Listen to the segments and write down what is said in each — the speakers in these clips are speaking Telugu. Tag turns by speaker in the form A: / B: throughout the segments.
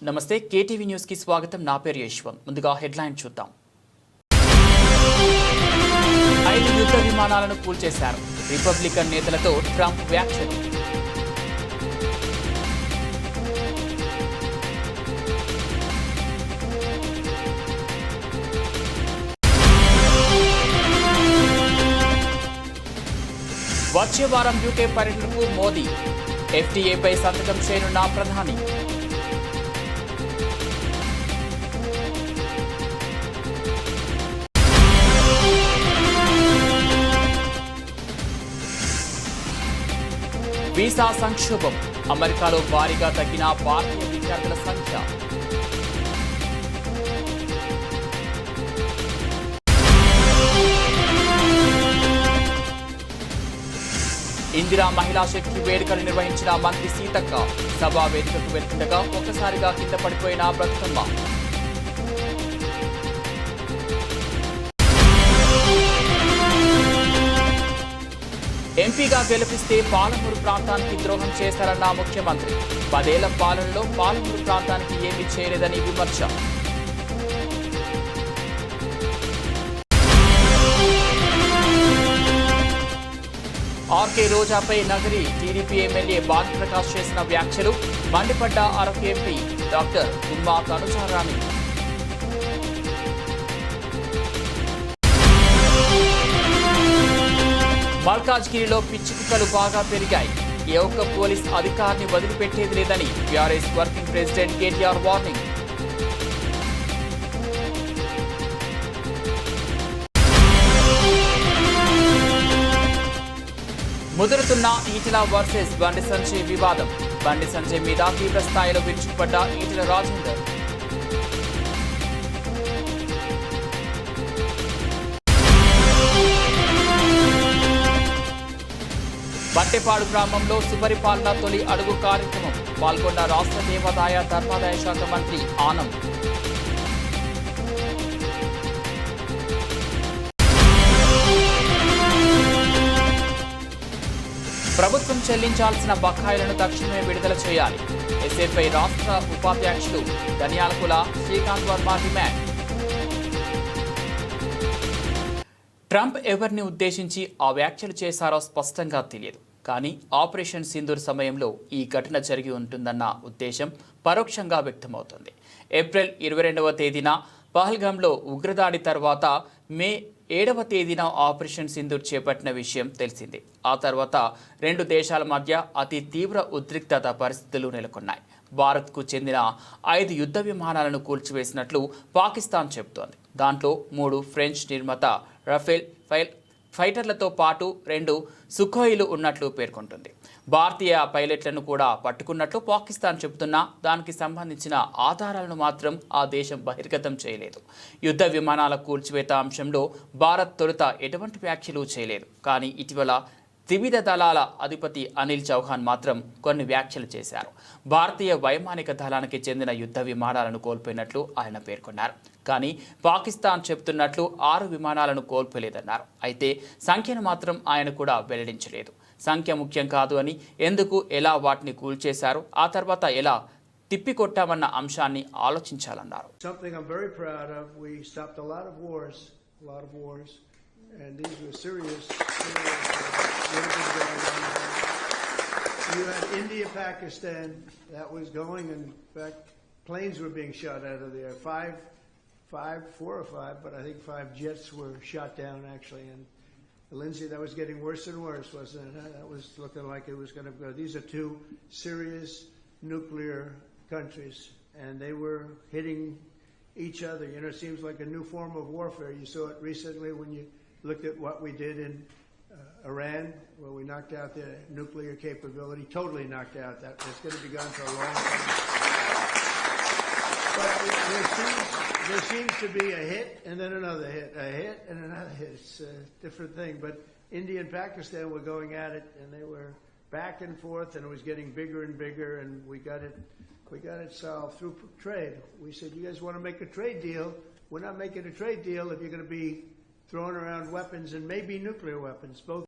A: నమస్తే కేటీవీ న్యూస్ కి స్వాగతం. నా పేరు యశ్వం. ముందుగా హెడ్లైన్ చూద్దాం. 5 యుద్ధ విమానాలను కూల్చేశారు. రిపబ్లికన్ నేతలతో ట్రంప్ వ్యాఖ్యలు. వచ్చే వారం యూకే పర్యటనకు మోదీ. ఎఫ్టీఏపై సంతకం చేయనున్న ప్రధాని. వీసా సంక్షోభం. అమెరికాలో భారీగా తగ్గిన భారతీయ విద్యార్థుల సంఖ్య. ఇందిరా మహిళా శక్తి వేడుకలు నిర్వహించిన మంత్రి సీతక్క. సభా వేదికకు వెళ్తుండగా ఒక్కసారిగా కింద పడిపోయిన బ్రతుకమ్మ. ఎంపీగా గెలిపిస్తే పాలమూరు ప్రాంతానికి ద్రోహం చేశారన్న ముఖ్యమంత్రి. 10 ఏళ్ల పాలనలో పాలమూరు ప్రాంతానికి ఏమీ చేయలేదని విమర్శ. ఆర్కే రోజాపై నగరి టీడీపీ ఎమ్మెల్యే భానుప్రకాష్ చేసిన వ్యాఖ్యలు మండిపడ్డ అరకు ఎంపీ డాక్టర్ ఉమ్మా తనుజారాణి. మల్కాజ్గిరిలో పిచ్చి కుక్కలు బాగా పెరిగాయి. ఏ ఒక్క పోలీస్ అధికారిని వదిలిపెట్టేది లేదని BRS working president KTR warning. ముదురుతున్న ఈటెల వర్సెస్ బండి సంజయ్ వివాదం. బండి సంజయ్ మీద తీవ్ర స్థాయిలో విరుచుకుపడ్డ ఈటెల రాజేందర్. బట్టెపాడు గ్రామంలో సుపరిపాలన తొలి అడుగు కార్యక్రమం. పాల్గొన్న రాష్ట్ర దేవాదాయ ధర్మాదాయ శాఖ మంత్రి ఆనం. ప్రభుత్వం చెల్లించాల్సిన బకాయిలను తక్షణమే విడుదల చేయాలి. ఎస్ఎఫ్ఐ రాష్ట్ర ఉపాధ్యక్షులు ధనియాలకుల శ్రీకాంత్ వర్మ డిమాండ్. ట్రంప్ ఎవరిని ఉద్దేశించి ఆ వ్యాఖ్యలు చేశారో స్పష్టంగా తెలియదు. కానీ ఆపరేషన్ సింధూర్ సమయంలో ఈ ఘటన జరిగి ఉంటుందన్న ఉద్దేశం పరోక్షంగా వ్యక్తమవుతుంది. ఏప్రిల్ 22వ తేదీన పహల్గామ్లో ఉగ్రదాడి తర్వాత మే 7వ తేదీన ఆపరేషన్ సింధూర్ చేపట్టిన విషయం తెలిసిందే. ఆ తర్వాత 2 దేశాల మధ్య అతి తీవ్ర ఉద్రిక్తత పరిస్థితులు నెలకొన్నాయి. భారత్కు చెందిన 5 యుద్ధ విమానాలను కూల్చివేసినట్లు పాకిస్తాన్ చెబుతోంది. దాంట్లో 3 ఫ్రెంచ్ నిర్మాత రఫేల్ ఫైటర్లతో పాటు 2 సుఖోయిలు ఉన్నట్లు పేర్కొంటుంది. భారతీయ పైలట్లను కూడా పట్టుకున్నట్లు పాకిస్తాన్ చెబుతున్నా దానికి సంబంధించిన ఆధారాలను మాత్రం ఆ దేశం బహిర్గతం చేయలేదు. యుద్ధ విమానాల కూల్చివేత అంశంలో భారత్ తొలుత ఎటువంటి వ్యాఖ్యలు చేయలేదు. కానీ ఇటీవల త్రివిధ దళాల అధిపతి అనిల్ చౌహాన్ మాత్రం కొన్ని వ్యాఖ్యలు చేశారు. భారతీయ వైమానిక దళానికి చెందిన యుద్ధ విమానాలను కోల్పోయినట్లు ఆయన పేర్కొన్నారు. కానీ పాకిస్తాన్ చెబుతున్నట్లు 6 విమానాలను కోల్పోలేదన్నారు. అయితే సంఖ్యను మాత్రం ఆయన కూడా వెల్లడించలేదు. సంఖ్య ముఖ్యం కాదు అని, ఎందుకు ఎలా వాటిని కూల్చేశారు, ఆ తర్వాత ఎలా తిప్పికొట్టామన్న అంశాన్ని ఆలోచించాలన్నారు.
B: And these were serious you had India, Pakistan, that was going. In fact, planes were being shot out of there. 4 or 5, but I think 5 jets were shot down actually. And Lindsay, that was getting worse and worse, wasn't it? That was looking like it was going to go. These are 2 serious nuclear countries, and they were hitting each other. You know, it seems like a new form of warfare. You saw it recently when you look at what we did in Iran, where we knocked out their nuclear capability, totally knocked out. That's going to be gone for a long time. But there seems to be a hit and then another hit, a hit and another hit. It's a different thing. But India and Pakistan were going at it, and they were back and forth, and it was getting bigger and bigger, and we got it solved through trade. We said, you guys want to make a trade deal? We're not making a trade deal if you're going to be throwing around weapons and maybe nuclear weapons, both.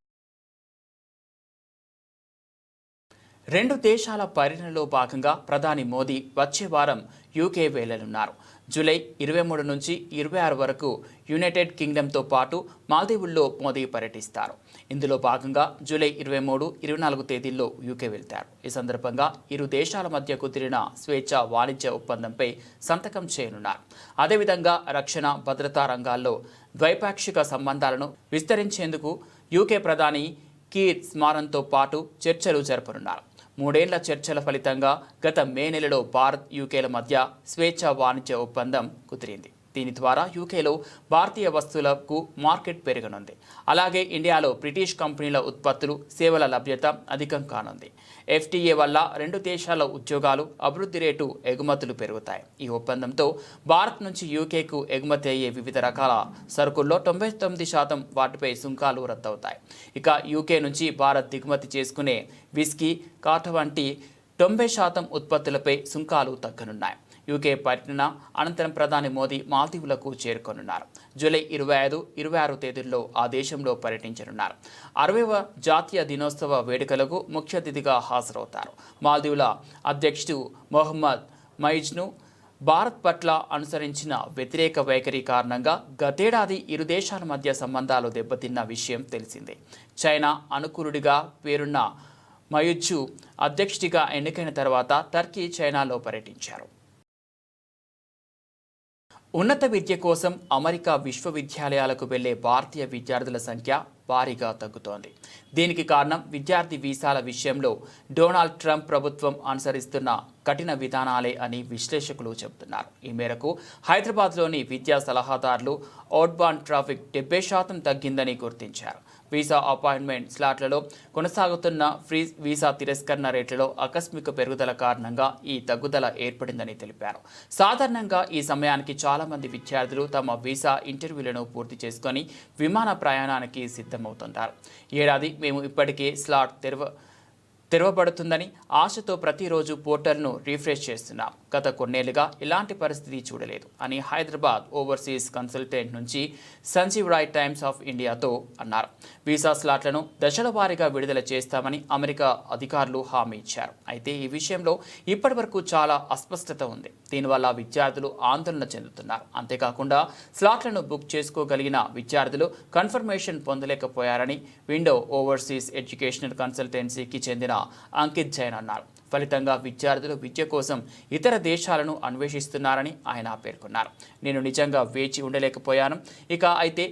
A: రెండు దేశాల పర్యటనలో భాగంగా ప్రధాని మోదీ వచ్చే వారం యూకే వెళ్లనున్నారు. జూలై 23 నుంచి 26 వరకు యునైటెడ్ కింగ్డమ్తో పాటు మాల్దీవుల్లో మోదీ పర్యటిస్తారు. ఇందులో భాగంగా జూలై 23, 24 తేదీల్లో యూకే వెళ్తారు. ఈ సందర్భంగా ఇరు దేశాల మధ్య కుదిరిన స్వేచ్ఛ వాణిజ్య ఒప్పందంపై సంతకం చేయనున్నారు. అదేవిధంగా రక్షణ, భద్రతా రంగాల్లో ద్వైపాక్షిక సంబంధాలను విస్తరించేందుకు యూకే ప్రధాని కీర్ స్మారన్తో పాటు చర్చలు జరపనున్నారు. 3 ఏళ్ల చర్చల ఫలితంగా గత మే నెలలో భారత్, యూకేల మధ్య స్వేచ్ఛ వాణిజ్య ఒప్పందం కుదిరింది. దీని ద్వారా యూకేలో భారతీయ వస్తువులకు మార్కెట్ పెరగనుంది. అలాగే ఇండియాలో బ్రిటిష్ కంపెనీల ఉత్పత్తులు, సేవల లభ్యత అధికం కానుంది. FTA వల్ల రెండు దేశాల ఉద్యోగాలు, అభివృద్ధి రేటు, ఎగుమతులు పెరుగుతాయి. ఈ ఒప్పందంతో భారత్ నుంచి యూకేకు ఎగుమతి అయ్యే వివిధ రకాల సరుకుల్లో 99% వాటిపై సుంకాలు రద్దవుతాయి. ఇక యూకే నుంచి భారత్ దిగుమతి చేసుకునే విస్కీ, కాటా వంటి 90% ఉత్పత్తులపై సుంకాలు తగ్గనున్నాయి. యూకే పర్యటన అనంతరం ప్రధాని మోదీ మాల్దీవులకు చేరుకోనున్నారు. జూలై 25, 26 తేదీల్లో ఆ దేశంలో పర్యటించనున్నారు. 60వ జాతీయ దినోత్సవ వేడుకలకు ముఖ్య అతిథిగా హాజరవుతారు. మాల్దీవుల అధ్యక్షుడు మొహమ్మద్ మొయిజ్ను భారత్ పట్ల అనుసరించిన వ్యతిరేక వైఖరి కారణంగా గతేడాది ఇరు దేశాల మధ్య సంబంధాలు దెబ్బతిన్న విషయం తెలిసిందే. చైనా అనుకూలుడిగా పేరున్న మొయిజ్ను అధ్యక్షుడిగా ఎన్నికైన తర్వాత టర్కీ, చైనాలో పర్యటించారు. ఉన్నత విద్య కోసం అమెరికా విశ్వవిద్యాలయాలకు వెళ్లే భారతీయ విద్యార్థుల సంఖ్య భారీగా తగ్గుతోంది. దీనికి కారణం విద్యార్థి వీసాల విషయంలో డొనాల్డ్ ట్రంప్ ప్రభుత్వం అనుసరిస్తున్న కఠిన విధానాలే అని విశ్లేషకులు చెబుతున్నారు. ఈ మేరకు హైదరాబాద్లోని విద్యా సలహాదారులు అవుట్బాండ్ ట్రాఫిక్ 70% తగ్గిందని గుర్తించారు. వీసా అపాయింట్మెంట్ స్లాట్లలో కొనసాగుతున్న ఫ్రీ వీసా తిరస్కరణ రేట్లలో ఆకస్మిక పెరుగుదల కారణంగా ఈ తగ్గుదల ఏర్పడిందని తెలిపారు. సాధారణంగా ఈ సమయానికి చాలామంది విద్యార్థులు తమ వీసా ఇంటర్వ్యూలను పూర్తి చేసుకొని విమాన ప్రయాణానికి సిద్ధమవుతుంటారు. ఏడాది మేము ఇప్పటికే స్లాట్ తెరవబడుతుందని ఆశతో ప్రతిరోజు పోర్టల్ను రీఫ్రెష్ చేస్తున్నాం. గత కొన్నేళ్లుగా ఇలాంటి పరిస్థితి చూడలేదు అని హైదరాబాద్ ఓవర్సీస్ కన్సల్టెంట్ నుంచి సంజీవ్ రాయ్ టైమ్స్ ఆఫ్ ఇండియాతో అన్నారు. వీసా స్లాట్లను దశల వారీగా విడుదల చేస్తామని అమెరికా అధికారులు హామీ ఇచ్చారు. అయితే ఈ విషయంలో ఇప్పటివరకు చాలా అస్పష్టత ఉంది. దీనివల్ల విద్యార్థులు ఆందోళన చెందుతున్నారు. అంతేకాకుండా స్లాట్లను బుక్ చేసుకోగలిగిన విద్యార్థులు కన్ఫర్మేషన్ పొందలేకపోయారని విండో ఓవర్సీస్ ఎడ్యుకేషనల్ కన్సల్టెన్సీకి చెందిన అంకిత్ జైన్ అన్నారు. ఫలితంగా విద్యార్థులు విద్య కోసం ఇతర దేశాలను అన్వేషిస్తున్నారని ఆయన పేర్కొన్నారు. నేను నిజంగా వేచి ఉండలేకపోయాను. అయితే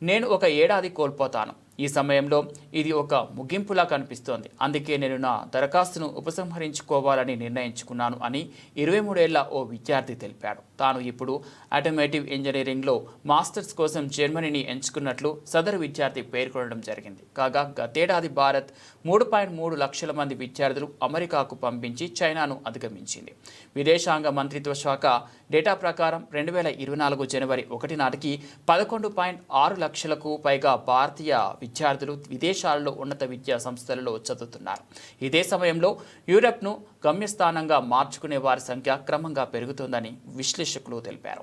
A: నేను ఒక ఏడాది కోల్పోతాను. ఈ సమయంలో ఇది ఒక ముగింపులా కనిపిస్తోంది. అందుకే నేను నా దరఖాస్తును ఉపసంహరించుకోవాలని నిర్ణయించుకున్నాను అని 23 ఏళ్ల ఓ విద్యార్థి తెలిపాడు. తాను ఇప్పుడు ఆటోమేటివ్ ఇంజనీరింగ్లో మాస్టర్స్ కోసం జర్మనీని ఎంచుకున్నట్లు సదరు విద్యార్థి పేర్కొనడం జరిగింది. కాగా గతేడాది భారత్ 3.3 లక్షల మంది విద్యార్థులు అమెరికాకు పంపించి చైనాను అధిగమించింది. విదేశాంగ మంత్రిత్వ శాఖ డేటా ప్రకారం 2024 జనవరి 1 నాటికి 11.6 లక్షలకు పైగా భారతీయ విద్యార్థులు విదేశాలలో ఉన్నత విద్యా సంస్థలలో చదువుతున్నారు. ఇదే సమయంలో యూరప్ను గమ్యస్థానంగా మార్చుకునే వారి సంఖ్య క్రమంగా పెరుగుతోందని విశ్లేషకులు తెలిపారు.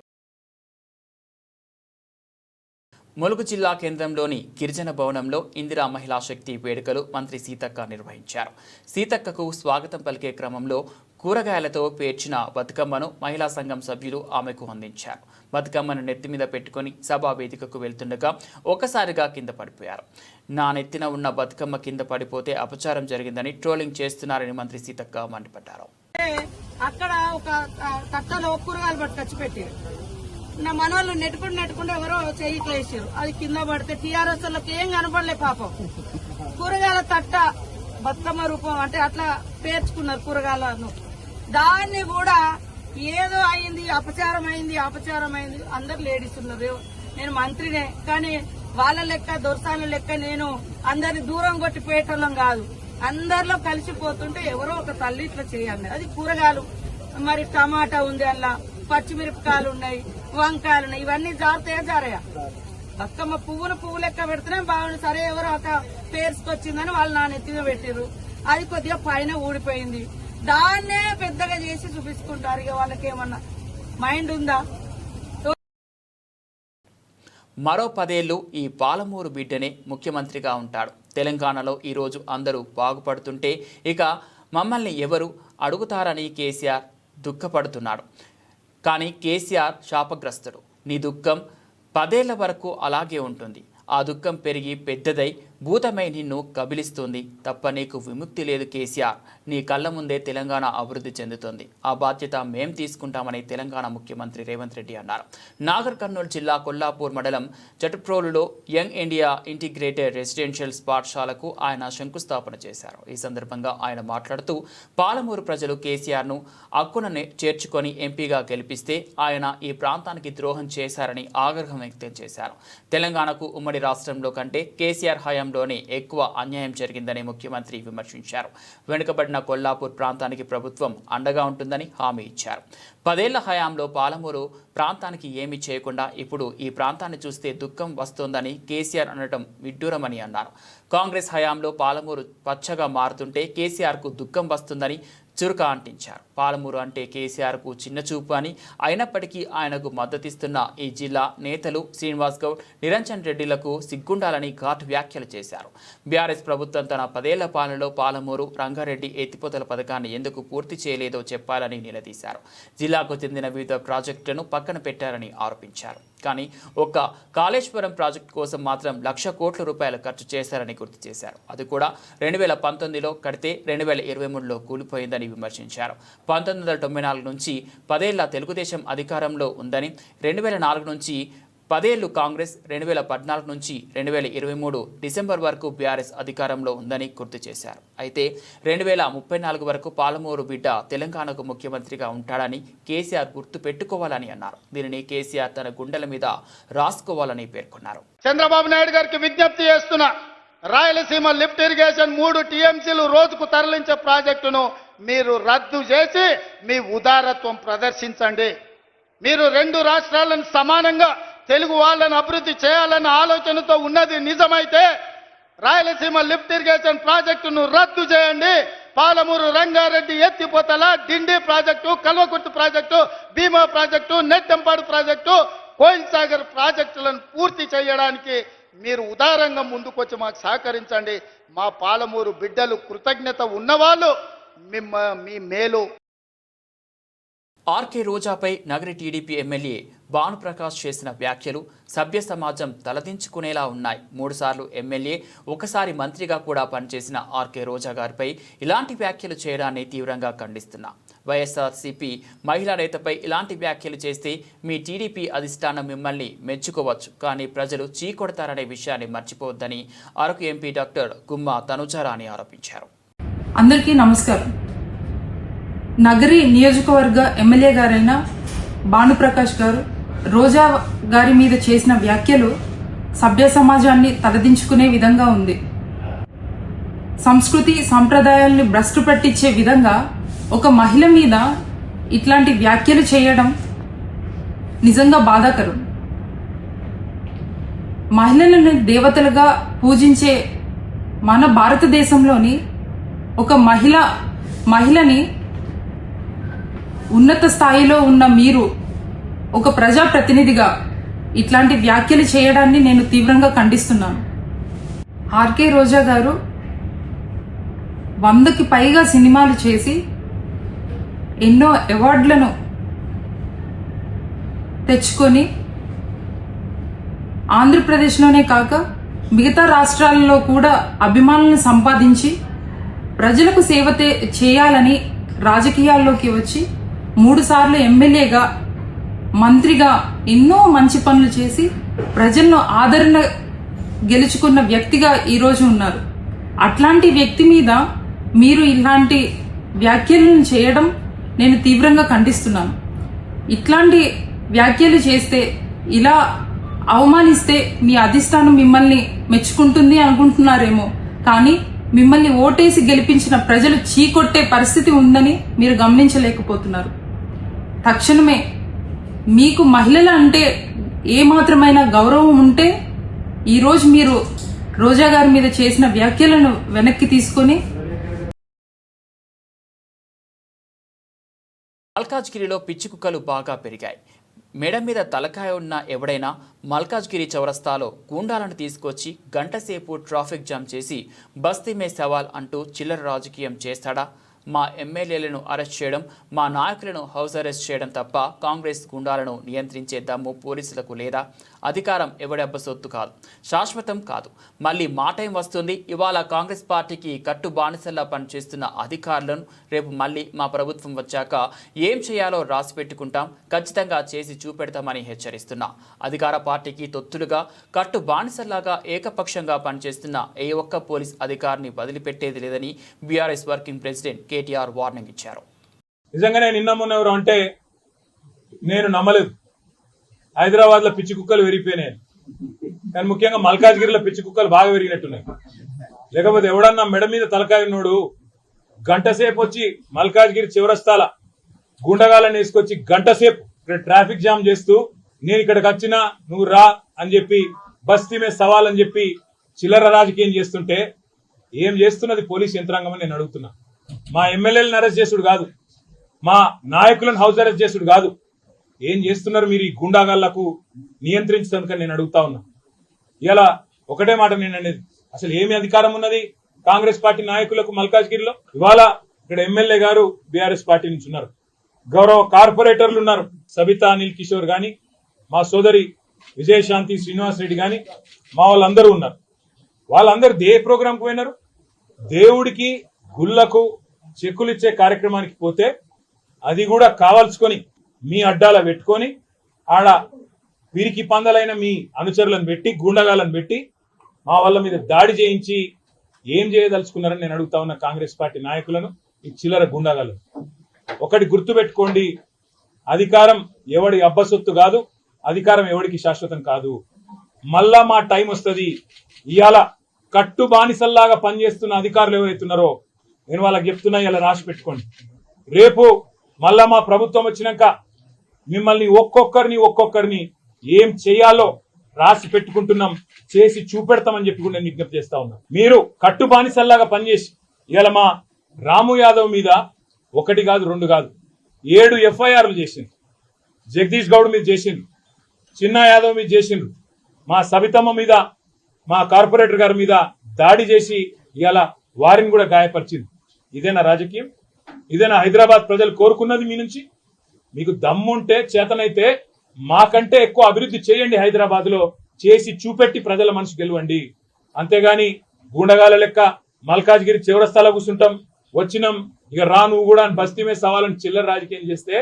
A: ములుగు జిల్లా కేంద్రంలోని గిరిజన భవనంలో ఇందిరా మహిళా శక్తి వేడుకలు మంత్రి సీతక్క నిర్వహించారు. సీతక్కకు స్వాగతం పలికే క్రమంలో కూరగాయలతో పేర్చిన బతుకమ్మను మహిళా సంఘం సభ్యులు ఆమెకు అందించారు. బతుకమ్మను నెత్తి మీద పెట్టుకుని సభా వేదికకు వెళ్తుండగా ఒక్కసారిగా కింద పడిపోయారు. నా నెత్తిన ఉన్న బతుకమ్మ కింద పడిపోతే అపచారం జరిగిందని ట్రోలింగ్ చేస్తున్నారని మంత్రి సీతక్క మండిపడ్డారు.
C: అక్కడ ఒక తట్టలో కూరగాయలు పట్టుకొచ్చి పెట్టారు. నా మనోళ్ళు నెట్టుకుంటూ ఎవరో చెయ్యిట్లు వేసారు. అది కింద పడితే టీఆర్ఎస్ వాళ్ళకి ఏం కనపడలే పాపం. కూరగాయల తట్ట బతుకమ్మ రూపం అంటే అట్లా పేర్చుకున్నారు కూరగాయలను. దాన్ని కూడా ఏదో అయింది, అపచారం అయింది. అందరు లేడీస్ ఉన్నారు. నేను మంత్రినే, కానీ వాళ్ళ లెక్క దొరసాల లెక్క నేను అందరిని దూరం కొట్టి పోయేటోళ్ళం కాదు. అందరిలో కలిసిపోతుంటే ఎవరో ఒక తల్లి ఇట్లా చేయాలి. అది కూరగాయలు, మరి టమాటా ఉంది, అలా పచ్చిమిరపకాయలు ఉన్నాయి, వంకాయలు ఉన్నాయి. ఇవన్నీ జారయా బతుకమ్మ పువ్వు లెక్క పెడితేనే బాగుంది. సరే ఎవరో ఒక పేర్చుకొచ్చిందని వాళ్ళు నా నెత్తిగా పెట్టిర్రు. అది కొద్దిగా పైన ఊడిపోయింది. దాన్నే పెద్దగా చేసి చూపించుకుంటారు. ఇక వాళ్ళకి ఏమన్నా మైండ్ ఉందా?
A: మరో 10 ఏళ్లు ఈ పాలమూరు బిడ్డనే ముఖ్యమంత్రిగా ఉంటాడు. తెలంగాణలో ఈరోజు అందరూ బాగుపడుతుంటే ఇక మమ్మల్ని ఎవరు అడుగుతారని కేసీఆర్ దుఃఖపడుతున్నాడు. కానీ కేసీఆర్ శాపగ్రస్తుడు. నీ దుఃఖం 10 ఏళ్ల వరకు అలాగే ఉంటుంది. ఆ దుఃఖం పెరిగి పెద్దదై భూతమై నిన్ను కబిలిస్తుంది తప్ప నీకు విముక్తి లేదు కేసీఆర్. నీ కళ్ళ ముందే తెలంగాణ అభివృద్ధి చెందుతుంది. ఆ బాధ్యత మేం తీసుకుంటామని తెలంగాణ ముఖ్యమంత్రి రేవంత్ రెడ్డి అన్నారు. నాగర్ కర్నూలు జిల్లా కొల్లాపూర్ మండలం చటుప్రోలులో యంగ్ ఇండియా ఇంటిగ్రేటెడ్ రెసిడెన్షియల్ పాఠశాలకు ఆయన శంకుస్థాపన చేశారు. ఈ సందర్భంగా ఆయన మాట్లాడుతూ పాలమూరు ప్రజలు కేసీఆర్ను అక్కున చేర్చుకొని ఎంపీగా గెలిపిస్తే ఆయన ఈ ప్రాంతానికి ద్రోహం చేశారని ఆగ్రహం వ్యక్తం చేశారు. తెలంగాణకు ఉమ్మడి రాష్ట్రంలో కంటే కేసీఆర్ హయాంలోనే ఎక్కువ అన్యాయం జరిగిందని ముఖ్యమంత్రి విమర్శించారు. వెనుకబడిన కొల్లాపూర్ ప్రాంతానికి ప్రభుత్వం అండగా ఉంటుందని హామీ ఇచ్చారు. 10 ఏళ్ల హయాంలో పాలమూరు ప్రాంతానికి ఏమీ చేయకుండా ఇప్పుడు ఈ ప్రాంతాన్ని చూస్తే దుఃఖం వస్తోందని కేసీఆర్ అనడం విడ్డూరమని అన్నారు. కాంగ్రెస్ హయాంలో పాలమూరు పచ్చగా మారుతుంటే కేసీఆర్కు దుఃఖం వస్తుందని చురుక అంటించారు. పాలమూరు అంటే కేసీఆర్కు చిన్న చూపు అని, అయినప్పటికీ ఆయనకు మద్దతిస్తున్న ఈ జిల్లా నేతలు శ్రీనివాస్ గౌడ్, నిరంజన్ రెడ్డిలకు సిగ్గుండాలని ఘాటు వ్యాఖ్యలు చేశారు. బీఆర్ఎస్ ప్రభుత్వం తన 10 ఏళ్ల పాలనలో పాలమూరు రంగారెడ్డి ఎత్తిపోతల పథకాన్ని ఎందుకు పూర్తి చేయలేదో చెప్పాలని నిలదీశారు. జిల్లాకు చెందిన వివిధ ప్రాజెక్టులను పక్కన పెట్టారని ఆరోపించారు. కానీ ఒక్క కాళేశ్వరం ప్రాజెక్టు కోసం మాత్రం 1,00,000 కోట్ల రూపాయలు ఖర్చు చేశారని గుర్తు చేశారు. అది కూడా 2019లో కడితే 2023లో కూలిపోయిందని విమర్శించారు. 1994 నుంచి 10 ఏళ్ల తెలుగుదేశం అధికారంలో ఉందని, 2004 నుంచి 10 ఏళ్లు కాంగ్రెస్, 2014 నుంచి 2023 డిసెంబర్ వరకు బీఆర్ఎస్ అధికారంలో ఉందని గుర్తు చేశారు. అయితే 2034 వరకు పాలమూరు బిడ్డ తెలంగాణకు ముఖ్యమంత్రిగా ఉంటాడని కేసీఆర్ గుర్తు పెట్టుకోవాలని అన్నారు. దీనిని కేసీఆర్ తన గుండెల మీద రాసుకోవాలని పేర్కొన్నారు.
D: చంద్రబాబు నాయుడు గారికి విజ్ఞప్తి చేస్తున్నా, రాయలసీమ లిఫ్ట్ ఇరిగేషన్ 3 టీఎంసీలు రోజుకు తరలించే ప్రాజెక్టును మీరు రద్దు చేసి మీ ఉదారత్వం ప్రదర్శించండి. మీరు 2 రాష్ట్రాలను సమానంగా తెలుగు వాళ్ళని అభివృద్ధి చేయాలన్న ఆలోచనతో ఉన్నది నిజమైతే రాయలసీమ లిఫ్ట్ ఇరిగేషన్ ప్రాజెక్టును రద్దు చేయండి. పాలమూరు రంగారెడ్డి ఎత్తిపోతల డిండి ప్రాజెక్టు, కల్వకుర్తి ప్రాజెక్టు, భీమా ప్రాజెక్టు, నెట్టెంపాడు ప్రాజెక్టు, కోయిల్ సాగర్ ప్రాజెక్టులను పూర్తి చేయడానికి మీరు ఉదారంగా ముందుకొచ్చి మాకు సహకరించండి. మా పాలమూరు బిడ్డలు కృతజ్ఞత ఉన్నవాళ్ళు మీ మేలు.
A: ఆర్కే రోజాపై నగరి టీడీపీ ఎమ్మెల్యే భానుప్రకాష్ చేసిన వ్యాఖ్యలు సభ్య సమాజం తలదించుకునేలా ఉన్నాయి. 3 సార్లు ఎమ్మెల్యే, 1 సారి మంత్రిగా కూడా పనిచేసిన ఆర్కే రోజా గారిపై ఇలాంటి వ్యాఖ్యలు చేయడాన్ని తీవ్రంగా ఖండిస్తున్నా. వైఎస్ఆర్సీపీ మహిళా నేతపై ఇలాంటి వ్యాఖ్యలు చేస్తే మీ టీడీపీ అధిష్టానం మిమ్మల్ని మెచ్చుకోవచ్చు, కానీ ప్రజలు చీకొడతారనే విషయాన్ని మర్చిపోవద్దని అరకు ఎంపీ డాక్టర్ గుమ్మా తనుజారాణి ఆరోపించారు.
E: అందరికీ నమస్కారం. నగరి నియోజకవర్గ ఎమ్మెల్యే గారైన భానుప్రకాష్ గారు రోజా గారి మీద చేసిన వ్యాఖ్యలు సభ్య సమాజాన్ని తలదించుకునే విధంగా ఉంది. సంస్కృతి సంప్రదాయాల్ని భ్రష్టు పట్టించే విధంగా ఒక మహిళ మీద ఇట్లాంటి వ్యాఖ్యలు చేయడం నిజంగా బాధాకరం. మహిళలను దేవతలుగా పూజించే మన భారతదేశంలోని ఒక మహిళని ఉన్నత స్థాయిలో ఉన్న మీరు ఒక ప్రజాప్రతినిధిగా ఇట్లాంటి వ్యాఖ్యలు చేయడాన్ని నేను తీవ్రంగా ఖండిస్తున్నాను. ఆర్కే రోజా గారు 100కి పైగా సినిమాలు చేసి ఎన్నో అవార్డులను తెచ్చుకొని ఆంధ్రప్రదేశ్లోనే కాక మిగతా రాష్ట్రాలలో కూడా అభిమానులను సంపాదించి ప్రజలకు సేవ చేయాలని రాజకీయాల్లోకి వచ్చి 3 సార్లు ఎమ్మెల్యేగా, మంత్రిగా ఎన్నో మంచి పనులు చేసి ప్రజలను ఆదరణ గెలుచుకున్న వ్యక్తిగా ఈరోజు ఉన్నారు. అట్లాంటి వ్యక్తి మీద మీరు ఇలాంటి వ్యాఖ్యలను చేయడం నేను తీవ్రంగా ఖండిస్తున్నాను. ఇట్లాంటి వ్యాఖ్యలు చేస్తే, ఇలా అవమానిస్తే మీ అధిష్టానం మిమ్మల్ని మెచ్చుకుంటుంది అనుకుంటున్నారేమో, కానీ మిమ్మల్ని ఓటేసి గెలిపించిన ప్రజలు చీకొట్టే పరిస్థితి ఉందని మీరు గమనించలేకపోతున్నారు. తక్షణమే మీకు మహిళల అంటే ఏమాత్రమైన గౌరవం ఉంటే ఈరోజు మీరు రోజా గారి మీద చేసిన వ్యాఖ్యలను వెనక్కి తీసుకొని
A: మల్కాజ్గిరిలో పిచ్చి కుక్కలు బాగా పెరిగాయి. మెడ మీద తలకాయ ఉన్న ఎవడైనా మల్కాజ్గిరి చౌరస్తాలో గూండాలను తీసుకొచ్చి గంటసేపు ట్రాఫిక్ జామ్ చేసి బస్తీ మే సవాల్ అంటూ చిల్లర రాజకీయం చేస్తాడా? మా ఎమ్మెల్యేలను అరెస్ట్ చేయడం, మా నాయకులను హౌస్ అరెస్ట్ చేయడం తప్ప కాంగ్రెస్ గుండాలను నియంత్రించే దమ్ము పోలీసులకు లేదా? అధికారం ఎవడి అబ్బ సొత్తు కాదు, శాశ్వతం కాదు. మళ్ళీ మా టైం వస్తుంది. ఇవాళ కాంగ్రెస్ పార్టీకి కట్టు బానిసల్లా పనిచేస్తున్న అధికారులను రేపు మళ్ళీ మా ప్రభుత్వం వచ్చాక ఏం చేయాలో రాసి పెట్టుకుంటాం, ఖచ్చితంగా చేసి చూపెడతామని హెచ్చరిస్తున్నా. అధికార పార్టీకి తొత్తులుగా కట్టు బానిసల్లాగా ఏకపక్షంగా పనిచేస్తున్న ఏ ఒక్క పోలీస్ అధికారిని వదిలిపెట్టేది లేదని BRS working president KTR warning ఇచ్చారు.
F: నిజంగానే నిన్న మొన్న ఎవరు అంటే నేను నమ్మలేదు. హైదరాబాద్ లో పిచ్చి కుక్కలు విరిగిపోయినాయి, కానీ ముఖ్యంగా మల్కాజ్గిరిలో పిచ్చి కుక్కలు బాగా విరిగినట్టున్నాయి. లేకపోతే ఎవడన్నా మెడ మీద తలకాయనోడు గంట సేపు వచ్చి మల్కాజ్గిరి చివరస్తాల గుండగాలను వేసుకొచ్చి గంట సేపు ఇక్కడ ట్రాఫిక్ జామ్ చేస్తూ నేను ఇక్కడికి వచ్చినా నువ్వు రా అని చెప్పి బస్తీ మీద సవాల్ అని చెప్పి చిల్లర రాజకీయం చేస్తుంటే ఏం చేస్తున్నది పోలీస్ యంత్రాంగం అని నేను అడుగుతున్నా. మా ఎమ్మెల్యేలను అరెస్ట్ చేసుడు కాదు, మా నాయకులను హౌస్ అరెస్ట్ చేసుడు కాదు, ఏం చేస్తున్నారు మీరు ఈ గుండాగాళ్లకు నియంత్రించడానికి నేను అడుగుతా ఉన్నా. ఇలా ఒకటే మాట నేను అనేది, అసలు ఏమి అధికారం ఉన్నది కాంగ్రెస్ పార్టీ నాయకులకు మల్కాజ్గిరిలో? ఇవాళ ఇక్కడ ఎమ్మెల్యే గారు బీఆర్ఎస్ పార్టీ నుంచి ఉన్నారు, గౌరవ కార్పొరేటర్లు ఉన్నారు, సబితా అనిల్ కిషోర్ గాని, మా సోదరి విజయశాంతి శ్రీనివాస్ రెడ్డి గాని, మా వాళ్ళందరూ ఉన్నారు. వాళ్ళందరూ ఏ ప్రోగ్రాంకి పోయినారు? దేవుడికి గుళ్లకు చెక్కులు ఇచ్చే కార్యక్రమానికి పోతే అది కూడా కావాల్సుకొని మీ అడ్డాల పెట్టుకొని ఆడ వీరికి పందలైన మీ అనుచరులను పెట్టి గుండగాలను పెట్టి మా వాళ్ళ మీద దాడి చేయించి ఏం చేయదలుచుకున్నారని నేను అడుగుతా ఉన్న కాంగ్రెస్ పార్టీ నాయకులను, ఈ చిల్లర గుండగాలను. ఒకటి గుర్తు పెట్టుకోండి, అధికారం ఎవడి అబ్బసొత్తు కాదు, అధికారం ఎవడికి శాశ్వతం కాదు. మళ్ళా మా టైం వస్తుంది. ఇవాళ కట్టు బానిసల్లాగా పనిచేస్తున్న అధికారులు ఎవరైతున్నారో నేను వాళ్ళకి చెప్తున్నా, ఇలా రాసి పెట్టుకోండి. రేపు మళ్ళా మా ప్రభుత్వం వచ్చినాక మిమ్మల్ని ఒక్కొక్కరిని ఏం చేయాలో రాసి పెట్టుకుంటున్నాం, చేసి చూపెడతామని చెప్పి కూడా నేను విజ్ఞప్తి చేస్తా ఉన్నా. మీరు కట్టు బానిసల్లాగా పనిచేసి ఇవాళ మా రాము యాదవ్ మీద 1 కాదు 2 కాదు 7 ఎఫ్ఐఆర్లు చేసిండ్రు. జగదీష్ గౌడ్ మీద చేసిండ్రు, చిన్న యాదవ్ మీద చేసిండ్రు, మా సబితమ్మ మీద, మా కార్పొరేటర్ గారి మీద దాడి చేసి ఇవాళ వారిని కూడా గాయపరిచింది. ఇదేనా రాజకీయం? ఇదేనా హైదరాబాద్ ప్రజలు కోరుకున్నది మీ నుంచి? మీకు దమ్ముంటే చేతనైతే మాకంటే ఎక్కువ అభివృద్ధి చేయండి, హైదరాబాద్ లో చేసి చూపెట్టి ప్రజల మనసు గెలవండి. అంతేగాని గూండగాల లెక్క మల్కాజ్గిరి చివరస్తాలో కూర్చుంటాం, వచ్చినాం ఇక రా నువ్వు కూడా అని బస్తీ మీద సవాలని చిల్లర రాజకీయం చేస్తే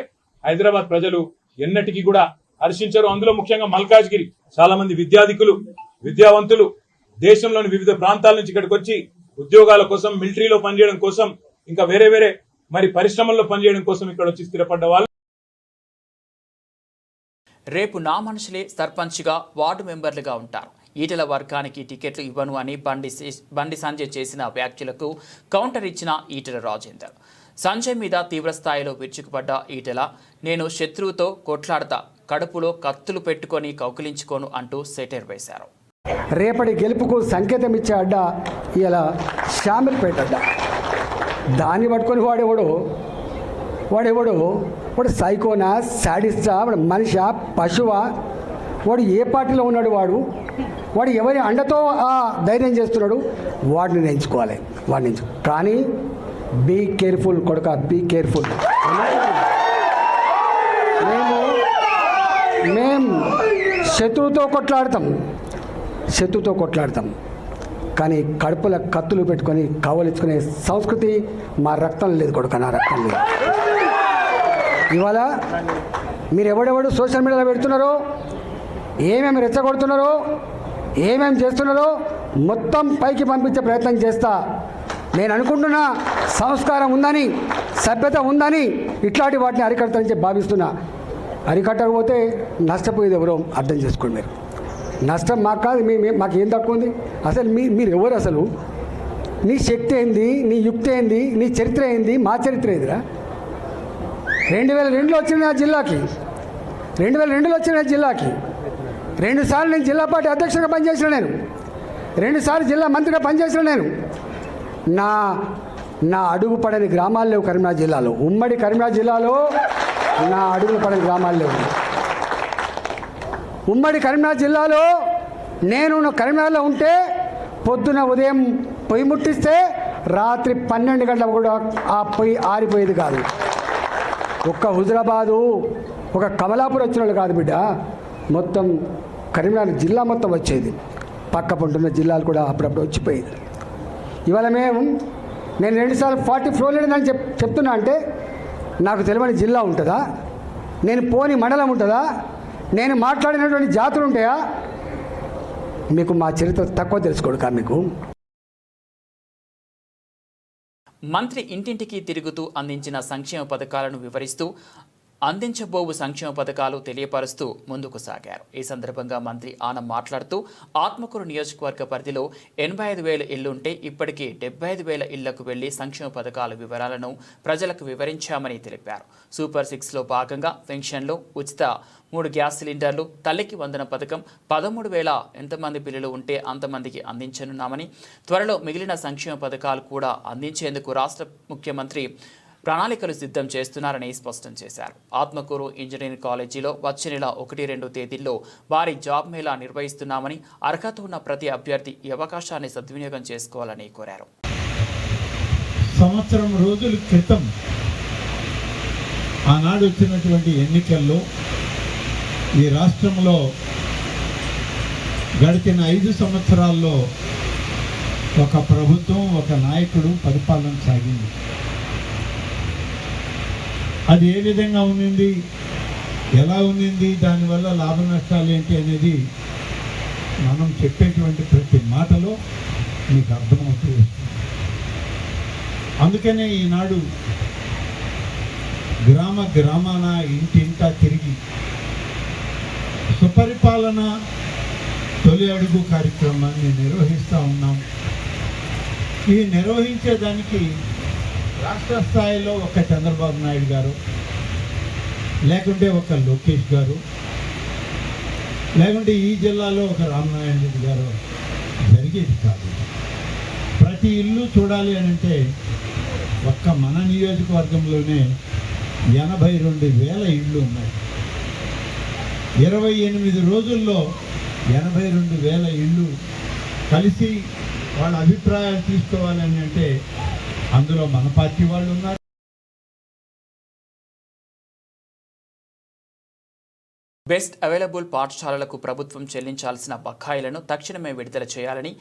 F: హైదరాబాద్ ప్రజలు ఎన్నటికీ కూడా హర్షించరు. అందులో ముఖ్యంగా మల్కాజ్గిరి చాలా మంది విద్యాధికులు, విద్యావంతులు దేశంలోని వివిధ ప్రాంతాల నుంచి ఇక్కడికి వచ్చి ఉద్యోగాల కోసం, మిలిటరీలో పనిచేయడం కోసం, ఇంకా వేరే మరి పరిశ్రమల్లో పనిచేయడం కోసం ఇక్కడ వచ్చి స్థిరపడ్డ వాళ్ళు.
A: రేపు నా మనుషులే సర్పంచ్గా, వార్డు మెంబర్లుగా ఉంటారు. ఈటెల వర్గానికి టికెట్లు ఇవ్వను అని బండి సంజయ్ చేసిన వ్యాఖ్యలకు కౌంటర్ ఇచ్చిన ఈటెల రాజేందర్. సంజయ్ మీద తీవ్రస్థాయిలో విరుచుకుపడ్డ ఈటెల, నేను శత్రువుతో కొట్లాడతా, కడుపులో కత్తులు పెట్టుకొని కౌకిలించుకోను అంటూ సెటైర్ వేశారు.
G: రేపటి గెలుపుకు సంకేతం ఇచ్చే అడ్డ ఇలా షామిల్పేట అడ్డ. దాన్ని పట్టుకొని వాడు సైకోనా, శాడిస్టా, వాడు మనిషా, పశువా, వాడు ఏ పార్టీలో ఉన్నాడు, వాడు ఎవరి అండతో ఆ ధైర్యం చేస్తున్నాడు, వాడిని ఎంచుకోవాలి. కానీ బీ కేర్ఫుల్ కొడుక, బీ కేర్ఫుల్. మేము శత్రువుతో కొట్లాడతాం, కానీ కడుపుల కత్తులు పెట్టుకొని కావలించుకునే సంస్కృతి మా రక్తం లేదు కొడుక, నా రక్తం లేదు. ఇవాళ మీరు ఎవడెవడు సోషల్ మీడియాలో పెడుతున్నారో, ఏమేమి రెచ్చగొడుతున్నారో, ఏమేమి చేస్తున్నారో మొత్తం పైకి పంపించే ప్రయత్నం చేస్తా. నేను అనుకుంటున్నా సంస్కారం ఉందని, సభ్యత ఉందని ఇట్లాంటి వాటిని అరికడతానని చెప్పి భావిస్తున్నా. అరికట్టకపోతే నష్టపోయేది ఎవరో అర్థం చేసుకోండి. మీరు నష్టం మాకు కాదు, మాకు ఏం తక్కువ ఉంది? అసలు మీరు ఎవరు? అసలు నీ శక్తి ఏంది, నీ యుక్తి ఏంది, నీ చరిత్ర ఏంది, మా చరిత్ర ఏందిరా? 2002లో వచ్చిన నా జిల్లాకి, 2002లో వచ్చిన నా జిల్లాకి 2 సార్లు నేను జిల్లా పార్టీ అధ్యక్షుడిగా పనిచేసిన, నేను 2 సార్లు జిల్లా మంత్రిగా పనిచేసిన. నేను నా అడుగు పడని గ్రామాలు లేవు కరీంనగర్ జిల్లాలో. ఉమ్మడి కరీంనగర్ జిల్లాలో నా అడుగులు పడని గ్రామాలు లేవు. ఉమ్మడి కరీంనగర్ జిల్లాలో నేను కరీంనగర్లో ఉంటే పొద్దున ఉదయం పొయ్యి ముట్టిస్తే రాత్రి 12 గంటలకు కూడా ఆ పొయ్యి ఆరిపోయేది కాదు. ఒక్క హుజరాబాదు, ఒక కమలాపూర్ వచ్చిన వాళ్ళు కాదు బిడ్డ, మొత్తం కరీంనగర్ జిల్లా మొత్తం వచ్చేది. పక్క పంటున్న జిల్లాలు కూడా అప్పుడప్పుడు వచ్చిపోయేది. ఇవాళ నేను 2 సార్లు 40 ఫ్లోర్ లేదని చెప్తున్నా అంటే నాకు తెలియని జిల్లా ఉంటుందా? నేను పోని మండలం ఉంటుందా? నేను మాట్లాడినటువంటి జాతులు ఉంటాయా? మీకు మా చరిత్ర తక్కువ తెలుసుకోడుకా మీకు?
A: మంత్రి ఇంటింటికి తిరుగుతూ అందించిన సంక్షేమ పథకాలను వివరిస్తూ అందించబోవు సంక్షేమ పథకాలు తెలియపరుస్తూ ముందుకు సాగారు. ఈ సందర్భంగా మంత్రి ఆనం మాట్లాడుతూ ఆత్మకూరు నియోజకవర్గ పరిధిలో 85,000 ఇళ్లుంటే ఇప్పటికీ 75,000 ఇళ్లకు వెళ్లి సంక్షేమ పథకాల వివరాలను ప్రజలకు వివరించామని తెలిపారు. సూపర్ 6లో భాగంగా పెన్షన్లు, ఉచిత 3 గ్యాస్ సిలిండర్లు, తల్లికి వందన పథకం 13,000 ఎంతమంది పిల్లలు ఉంటే అంతమందికి అందించనున్నామని, త్వరలో మిగిలిన సంక్షేమ పథకాలు కూడా అందించేందుకు రాష్ట్ర ముఖ్యమంత్రి ప్రణాళికలు సిద్ధం చేస్తున్నారని స్పష్టం చేశారు. ఆత్మకూరు ఇంజనీరింగ్ కాలేజీలో వచ్చే నెల 1-2 తేదీల్లో భారీ జాబ్ మేళా నిర్వహిస్తున్నామని, అర్హత ఉన్న ప్రతి అభ్యర్థి ఈ అవకాశాన్ని సద్వినియోగం చేసుకోవాలని కోరారు.
H: సంవత్సరం రోజుల క్రితం ఆనాడు వచ్చినటువంటి ఎన్నికల్లో ఈ రాష్ట్రంలో గడిచిన 5 సంవత్సరాల్లో ఒక ప్రభుత్వం, ఒక నాయకుడు పరిపాలన సాగింది. అది ఏ విధంగా ఉన్నింది, ఎలా ఉన్నింది, దానివల్ల లాభ నష్టాలు ఏంటి అనేది మనం చెప్పేటువంటి ప్రతి మాటలో మీకు అర్థమవుతూ వస్తుంది. అందుకనే ఈనాడు గ్రామాన ఇంటింటా తిరిగి సుపరిపాలన తొలి అడుగు కార్యక్రమాన్ని నిర్వహిస్తూ ఉన్నాం. ఈ నిర్వహించేదానికి రాష్ట్ర స్థాయిలో ఒక చంద్రబాబు నాయుడు గారు, లేకుంటే ఒక లోకేష్ గారు, లేకుంటే ఈ జిల్లాలో ఒక రామనారాయణ రెడ్డి గారు జరిగేది కాదు. ప్రతి ఇల్లు చూడాలి అని అంటే ఒక్క మన నియోజకవర్గంలోనే 82,000 ఇళ్ళు ఉన్నాయి. 28 రోజుల్లో 82,000 ఇళ్ళు కలిసి వాళ్ళ అభిప్రాయాలు తీసుకోవాలని అంటే అందులో మన పార్టీ వాళ్ళు ఉన్నారు.
A: బెస్ట్ అవైలబుల్ పాఠశాలలకు ప్రభుత్వం చెల్లించాల్సిన బకాయిలను తక్షణమే విడుదల చేయాలని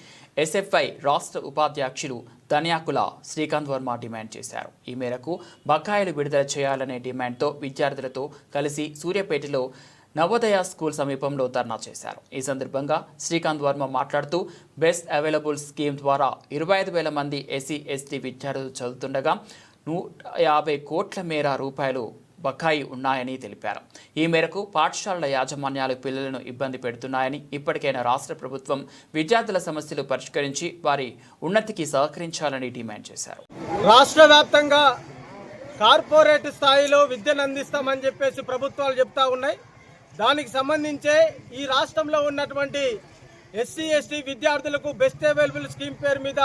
A: ఎస్ఎఫ్ఐ రాష్ట్ర ఉపాధ్యక్షులు ధన్యాకుల శ్రీకాంత్ వర్మ డిమాండ్ చేశారు. ఈ మేరకు బకాయిలు విడుదల చేయాలనే డిమాండ్తో విద్యార్థులతో కలిసి సూర్యాపేటలో నవోదయ స్కూల్ సమీపంలో ధర్నా చేశారు. ఈ సందర్భంగా శ్రీకాంత్ వర్మ మాట్లాడుతూ బెస్ట్ అవైలబుల్ స్కీమ్ ద్వారా 25,000 మంది ఎస్సీ ఎస్టీ విద్యార్థులు చదువుతుండగా 150 కోట్ల మేర రూపాయలు బకాయి ఉన్నాయని తెలిపారు. ఈ మేరకు పాఠశాలల యాజమాన్యాలు పిల్లలను ఇబ్బంది పెడుతున్నాయని, ఇప్పటికైనా రాష్ట్ర ప్రభుత్వం విద్యార్థుల సమస్యలు పరిష్కరించి వారి ఉన్నతికి సహకరించాలని డిమాండ్ చేశారు.
I: రాష్ట్ర వ్యాప్తంగా కార్పొరేట్ స్థాయిలో విద్యను అందిస్తామని చెప్పేసి ప్రభుత్వాలు చెప్తా ఉన్నాయి. దానికి సంబంధించే ఈ రాష్ట్రంలో ఉన్నటువంటి ఎస్సీ ఎస్టీ విద్యార్థులకు బెస్ట్ అవైలబుల్ స్కీమ్ పేరు మీద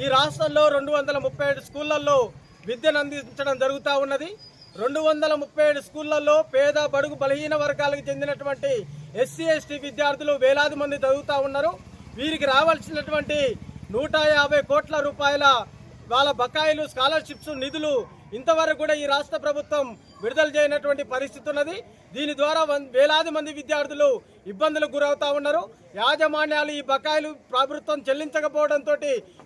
I: ఈ రాష్ట్రంలో 237 స్కూళ్లలో విద్యను అందించడం జరుగుతూ ఉన్నది. 237 స్కూళ్లలో పేద బడుగు బలహీన వర్గాలకు చెందినటువంటి ఎస్సీ ఎస్టీ విద్యార్థులు వేలాది మంది చదువుతూ ఉన్నారు. వీరికి రావాల్సినటువంటి 150 కోట్ల రూపాయల వాళ్ళ బకాయిలు, స్కాలర్షిప్స్, నిధులు ఇంతవరకు కూడా ఈ రాష్ట్ర ప్రభుత్వం విడుదల చేయనటువంటి పరిస్థితి ఉన్నది. దీని ద్వారా వేలాది మంది విద్యార్థులు ఇబ్బందులకు గురవుతా ఉన్నారు. యాజమాన్యాలు ఈ బకాయిలు ప్రభుత్వం చెల్లించకపోవడంతో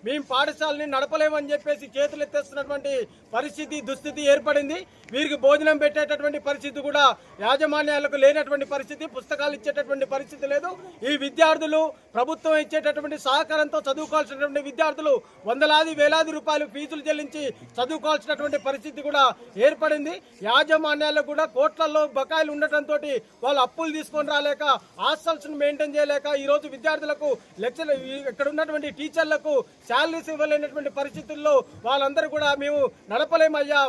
I: మేము పాఠశాలని నడపలేమని చెప్పేసి చేతులు ఎత్తేస్తున్నటువంటి పరిస్థితి, దుస్థితి ఏర్పడింది. వీరికి భోజనం పెట్టేటటువంటి పరిస్థితి కూడా యాజమాన్యాలకు లేనటువంటి పరిస్థితి, పుస్తకాలు ఇచ్చేటటువంటి పరిస్థితి లేదు. ఈ విద్యార్థులు ప్రభుత్వం ఇచ్చేటటువంటి సహకారంతో చదువుకోవాల్సినటువంటి విద్యార్థులు వందలాది వేలాది రూపాయలు ఫీజులు చెల్లించి చదువుకోవాల్సినటువంటి పరిస్థితి కూడా ఏర్పడింది. యాజమాన్యాలకు కూడా కోట్లలో బకాయిలు ఉండటంతో వాళ్ళు అప్పులు తీసుకొని రాలేక, హాస్టల్స్ మెయింటైన్ చేయలేక ఈ రోజు విద్యార్థులకు లెక్చర్, ఇక్కడ ఉన్నటువంటి టీచర్లకు శాలరీస్ ఇవ్వలేనటువంటి పరిస్థితుల్లో వాళ్ళందరూ కూడా మేము నడపలేమయ్యా,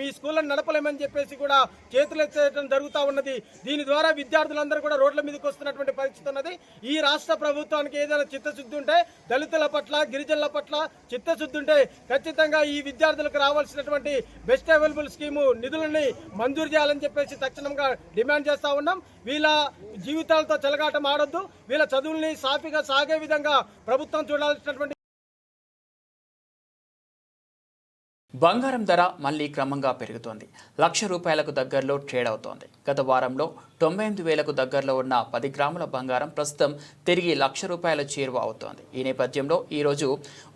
I: మీ స్కూళ్ళని నడపలేమని చెప్పేసి కూడా చేతులు ఎత్తేయడం జరుగుతూ ఉన్నది. దీని ద్వారా విద్యార్థులందరూ కూడా రోడ్ల మీదకి వస్తున్నటువంటి పరిస్థితి ఉన్నది. ఈ రాష్ట్ర ప్రభుత్వానికి ఏదైనా చిత్తశుద్ధి ఉంటే, దళితుల పట్ల, గిరిజనుల పట్ల చిత్తశుద్ధి ఉంటే ఖచ్చితంగా ఈ విద్యార్థులకు రావాల్సినటువంటి బెస్ట్ అవైలబుల్ స్కీము నిధులని మంజూరు చేయాలని చెప్పేసి తక్షణంగా డిమాండ్ చేస్తా ఉన్నాం. వీళ్ళ జీవితాలతో చెలగాటం ఆడొద్దు. వీళ్ళ చదువుల్ని సాఫీగా సాగే విధంగా ప్రభుత్వం చూడాల్సినటువంటి
A: బంగారం ధర మళ్లీ క్రమంగా పెరుగుతోంది. ₹1,00,000 దగ్గరలో ట్రేడ్ అవుతోంది. గత వారంలో 98,000కు దగ్గరలో ఉన్న 10 గ్రాముల బంగారం ప్రస్తుతం తిరిగి ₹1,00,000 చేరువ అవుతోంది. ఈ నేపథ్యంలో ఈరోజు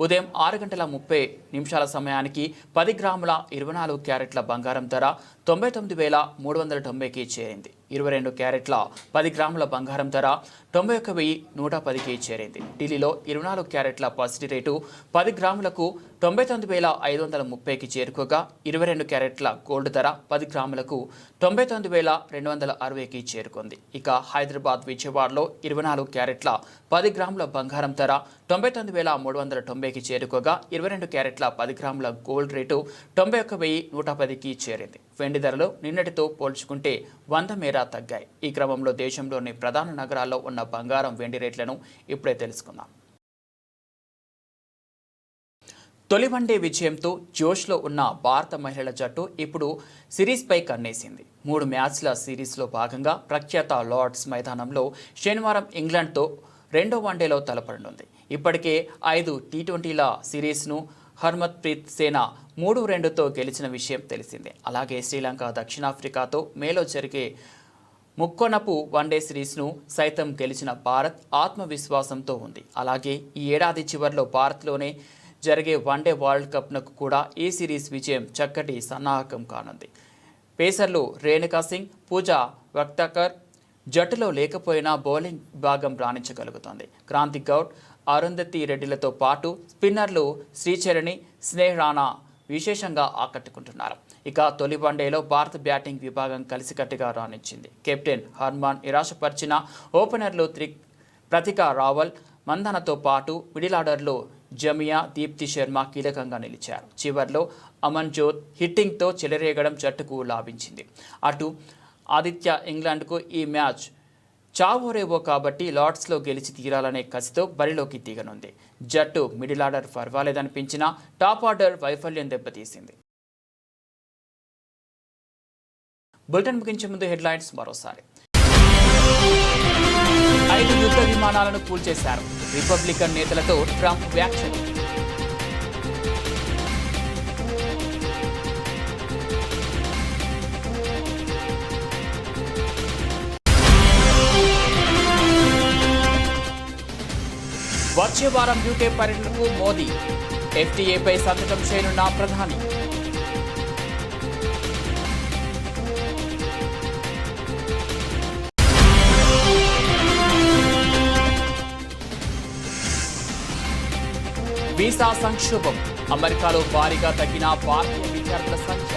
A: ఉదయం 6:30 సమయానికి 10 గ్రాముల 24 క్యారెట్ల బంగారం ధర 99,390కి చేరింది. 22 క్యారెట్ల 10 గ్రాముల బంగారం ధర 91,110కి చేరింది. ఢిల్లీలో 24 క్యారెట్ల పసిడి రేటు 10 గ్రాములకు 99,530కి చేరుకోగా 22 క్యారెట్ల గోల్డ్ ధర 10 గ్రాములకు 99,260కి చేరుకుంది. ఇక హైదరాబాద్, విజయవాడలో 24 క్యారెట్ల 10 గ్రాముల బంగారం ధర 99,390కి చేరుకోగా 22 క్యారెట్ల 10 గ్రాముల గోల్డ్ రేటు 91,110కి చేరింది. వెండి ధరలు నిన్నటితో పోల్చుకుంటే 100 మేర తగ్గాయి. ఈ క్రమంలో దేశంలోని ప్రధాన నగరాల్లో ఉన్న బంగారం, వెండి రేట్లను ఇప్పుడే తెలుసుకుందాం. తొలి వన్డే విజయంతో జోష్లో ఉన్న భారత మహిళల జట్టు ఇప్పుడు సిరీస్పై కన్నేసింది. 3 మ్యాచ్ల సిరీస్లో భాగంగా ప్రఖ్యాత లార్డ్స్ మైదానంలో శనివారం ఇంగ్లాండ్తో రెండో వన్డేలో తలపడనుంది. ఇప్పటికే 5 టీ20ల సిరీస్ను హర్మన్ప్రీత్ సేన 3-2తో గెలిచిన విషయం తెలిసిందే. అలాగే శ్రీలంక, దక్షిణాఫ్రికాతో మేలో జరిగే ముక్కొనపు వన్డే సిరీస్ను సైతం గెలిచిన భారత్ ఆత్మవిశ్వాసంతో ఉంది. అలాగే ఈ ఏడాది చివరిలో భారత్లోనే జరిగే వన్డే వరల్డ్ కప్నకు కూడా ఈ సిరీస్ విజయం చక్కటి సన్నాహకం కానుంది. పేసర్లు రేణుకా సింగ్, పూజా వక్తకర్ జట్టులో లేకపోయినా బౌలింగ్ విభాగం రాణించగలుగుతోంది. క్రాంతి గౌడ్, అరుంధతి రెడ్డిలతో పాటు స్పిన్నర్లు శ్రీచరణి, స్నేహ్ రాణా విశేషంగా ఆకట్టుకుంటున్నారు. ఇక తొలి వన్డేలో భారత బ్యాటింగ్ విభాగం కలిసికట్టుగా రాణించింది. కెప్టెన్ హర్మాన్ నిరాశపరిచిన ఓపెనర్లు ప్రతికా రావల్, మందనతో పాటు మిడిల్ ఆర్డర్లో జమియా, దీప్తి శర్మ కీలకంగా నిలిచారు. చివర్లో అమన్జోత్ హిట్టింగ్తో చెలరేగడం జట్టుకు లాభించింది. అటు ఆదిత్య ఇంగ్లాండ్కు ఈ మ్యాచ్ చావోరేవో కాబట్టి లార్డ్స్లో గెలిచి తీరాలనే కసితో బరిలోకి దిగనుంది. జట్టు మిడిల్ ఆర్డర్ పర్వాలేదనిపించినా టాప్ ఆర్డర్ వైఫల్యం దెబ్బతీసింది. బులెటిన్ ముగించే ముందు హెడ్లైన్స్ మరోసారి. 5 యుద్ధ విమానాలను కూల్చేశారు. రిపబ్లికన్ నేతలతో ట్రంప్ వ్యాఖ్యలు. వచ్చే వారం యూకే పర్యటనకు మోదీ. ఎఫ్టీఏపై సంతకం చేయనున్న ప్రధాని. వీసా సంక్షోభం. అమెరికాలో భారీగా తగ్గిన భారతీయ విద్యార్థుల సంఖ్య.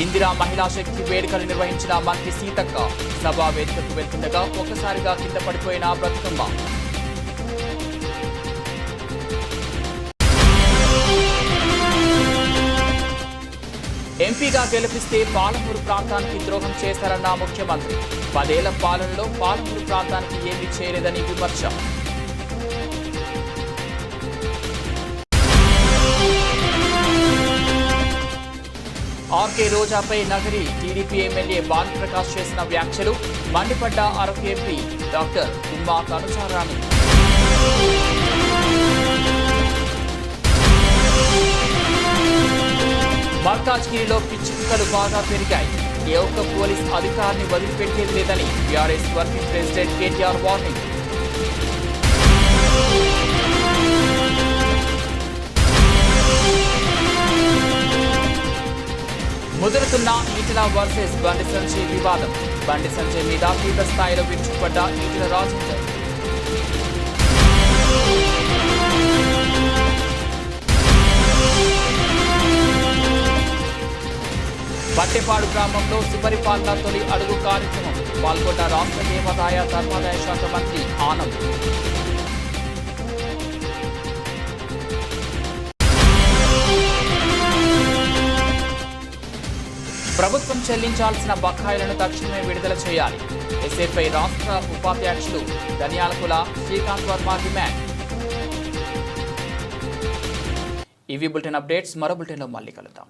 A: ఇందిరా మహిళా శక్తి వేడుకలు నిర్వహించిన మంత్రి సీతక్క. సభా వేదికకు వెళ్తుండగా ఒక్కసారిగా కింద పడిపోయిన బ్రతుకమ్మ. ఎంపీగా గెలిపిస్తే పాలమూరు ప్రాంతానికి ద్రోహం చేశారన్న ముఖ్యమంత్రి. 10 ఏళ్ల పాలనలో పాలమూరు ప్రాంతానికి ఏమీ చేయలేదని విమర్శ. ఆర్కే రోజాపై నగరి టీడీపీ ఎమ్మెల్యే భానుప్రకాష్ చేసిన వ్యాఖ్యలు మండిపడ్డ అరకు ఎంపీ డాక్టర్ ఉమ్మా కనుచారాణి. మల్కాజ్గిరిలో పిచ్చి కుక్కలు బాగా పెరిగాయి. ఏ ఒక్క పోలీస్ అధికారిని వదిలిపెట్టేది లేదని BRS working president KTR warning. ముదురుతున్న ఈటెల వర్సెస్ బండి సంజయ్ వివాదం. బండి సంజయ్ మీద తీవ్ర స్థాయిలో విరుచుకుపడ్డ ఈటెల రాజేందర్. పట్టెపాడు గ్రామంలో సుపరిపాలన తొలి అడుగు కార్యక్రమం. పాల్గొన్న రాష్ట్ర దేవాదాయ ధర్మాదాయ శాఖ మంత్రి ఆనంద్. ప్రభుత్వం చెల్లించాల్సిన బకాయిలను తక్షణమే విడుదల చేయాలి. ఎస్ఎఫ్ఐ రాష్ట్ర ఉపాధ్యక్షులు ధనియాలకుల శ్రీకాంత్ వర్మ డిమాండ్. ఇవి బులెటిన్ అప్డేట్స్. మరో బులెటిన్లో మళ్ళీ కలుద్దాం.